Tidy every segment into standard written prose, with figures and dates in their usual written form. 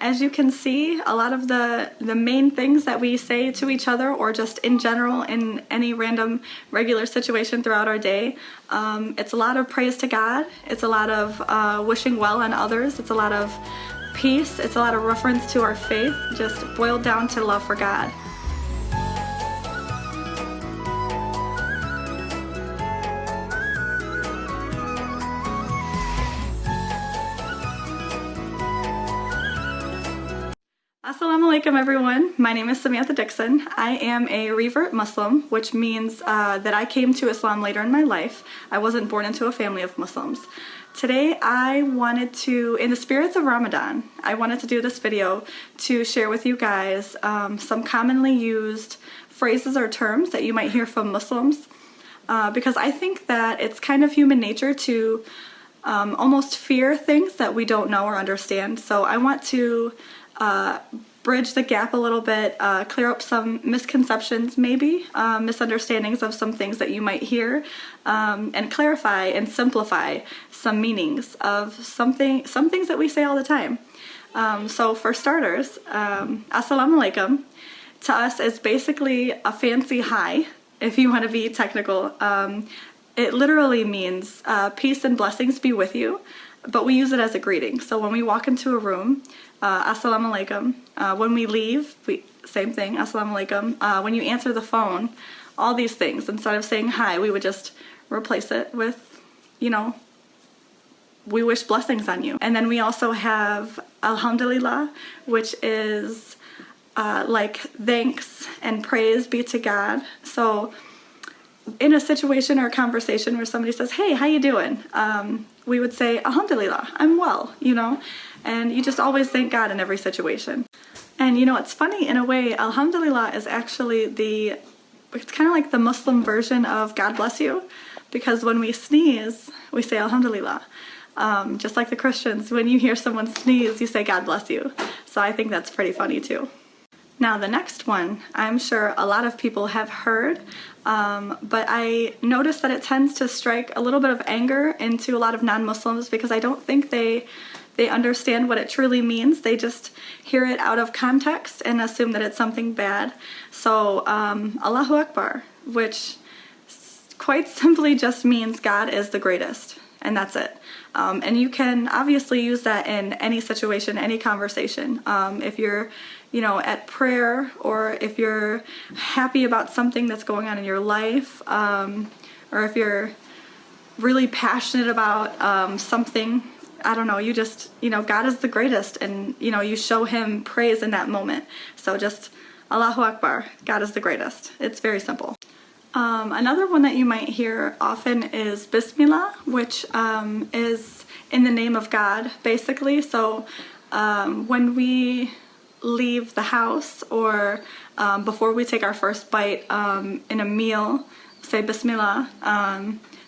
As you can see, a lot of the main things that we say to each other or just in general in any random regular situation throughout our day, it's a lot of praise to God, it's a lot of wishing well on others, it's a lot of peace, it's a lot of reference to our faith, just boiled down to love for God. Assalamu Alaikum everyone, my name is Samantha Dixon. I am a revert Muslim, which means that I came to Islam later in my life. I wasn't born into a family of Muslims. Today I wanted to, in the spirits of Ramadan, I wanted to do this video to share with you guys some commonly used phrases or terms that you might hear from Muslims, because I think that it's kind of human nature to almost fear things that we don't know or understand. So I want to bridge the gap a little bit, clear up some misconceptions, maybe misunderstandings of some things that you might hear, and clarify and simplify some meanings of some things that we say all the time. So for starters, Assalamu Alaikum to us is basically a fancy hi, if you want to be technical. It literally means peace and blessings be with you, but we use it as a greeting. So when we walk into a room, Assalamu Alaikum. When we leave, same thing, Assalamu Alaikum. When you answer the phone, all these things, instead of saying hi, we would just replace it with, you know, we wish blessings on you. And then we also have Alhamdulillah, which is like thanks and praise be to God. So in a situation or a conversation where somebody says, hey, how you doing? We would say, Alhamdulillah, I'm well, you know, and you just always thank God in every situation. And you know, it's funny in a way, Alhamdulillah is actually it's kind of like the Muslim version of God bless you, because when we sneeze, we say Alhamdulillah. Just like the Christians, when you hear someone sneeze, you say God bless you. So I think that's pretty funny too. Now the next one, I'm sure a lot of people have heard, but I notice that it tends to strike a little bit of anger into a lot of non-Muslims because I don't think they understand what it truly means. They just hear it out of context and assume that it's something bad. So Allahu Akbar, which quite simply just means God is the greatest, and that's it. And you can obviously use that in any situation, any conversation. If you're, you know, at prayer, or if you're happy about something that's going on in your life, or if you're really passionate about something, I don't know, you just, you know, God is the greatest, and, you know, you show him praise in that moment. So just Allahu Akbar, God is the greatest. It's very simple. Another one that you might hear often is Bismillah, which is in the name of God, basically. So when we leave the house, or before we take our first bite in a meal, say Bismillah.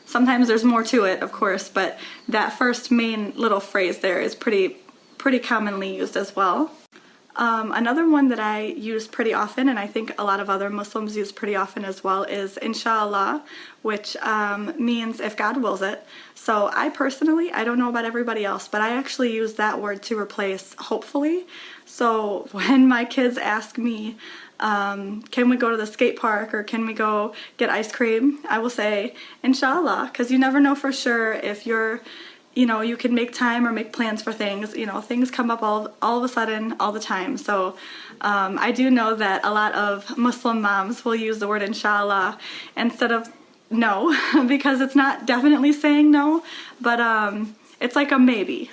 Sometimes there's more to it, of course, but that first main little phrase there is pretty commonly used as well. Another one that I use pretty often, and I think a lot of other Muslims use pretty often as well, is Inshallah, which means if God wills it. So I personally, I don't know about everybody else, but I actually use that word to replace hopefully. So when my kids ask me, can we go to the skate park, or can we go get ice cream, I will say Inshallah, because you never know for sure if you're, you know, you can make time or make plans for things. You know, things come up all of a sudden, all the time. So I do know that a lot of Muslim moms will use the word Inshallah instead of no, because it's not definitely saying no, but it's like a maybe.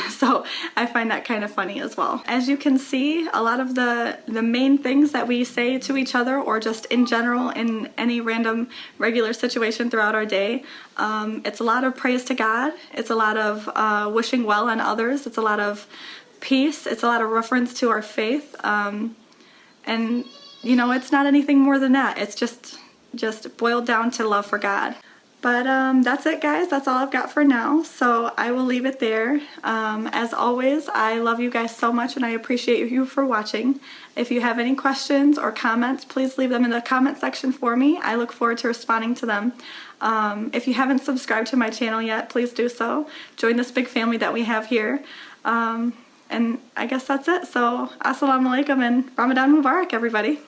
So I find that kind of funny as well. As you can see, a lot of the main things that we say to each other or just in general in any random regular situation throughout our day, it's a lot of praise to God, it's a lot of wishing well on others, it's a lot of peace, it's a lot of reference to our faith, and you know, it's not anything more than that. It's just boiled down to love for God. But that's it, guys. That's all I've got for now. So I will leave it there. As always, I love you guys so much and I appreciate you for watching. If you have any questions or comments, please leave them in the comment section for me. I look forward to responding to them. If you haven't subscribed to my channel yet, please do so. Join this big family that we have here. And I guess that's it. So Assalamu Alaikum and Ramadan Mubarak, everybody.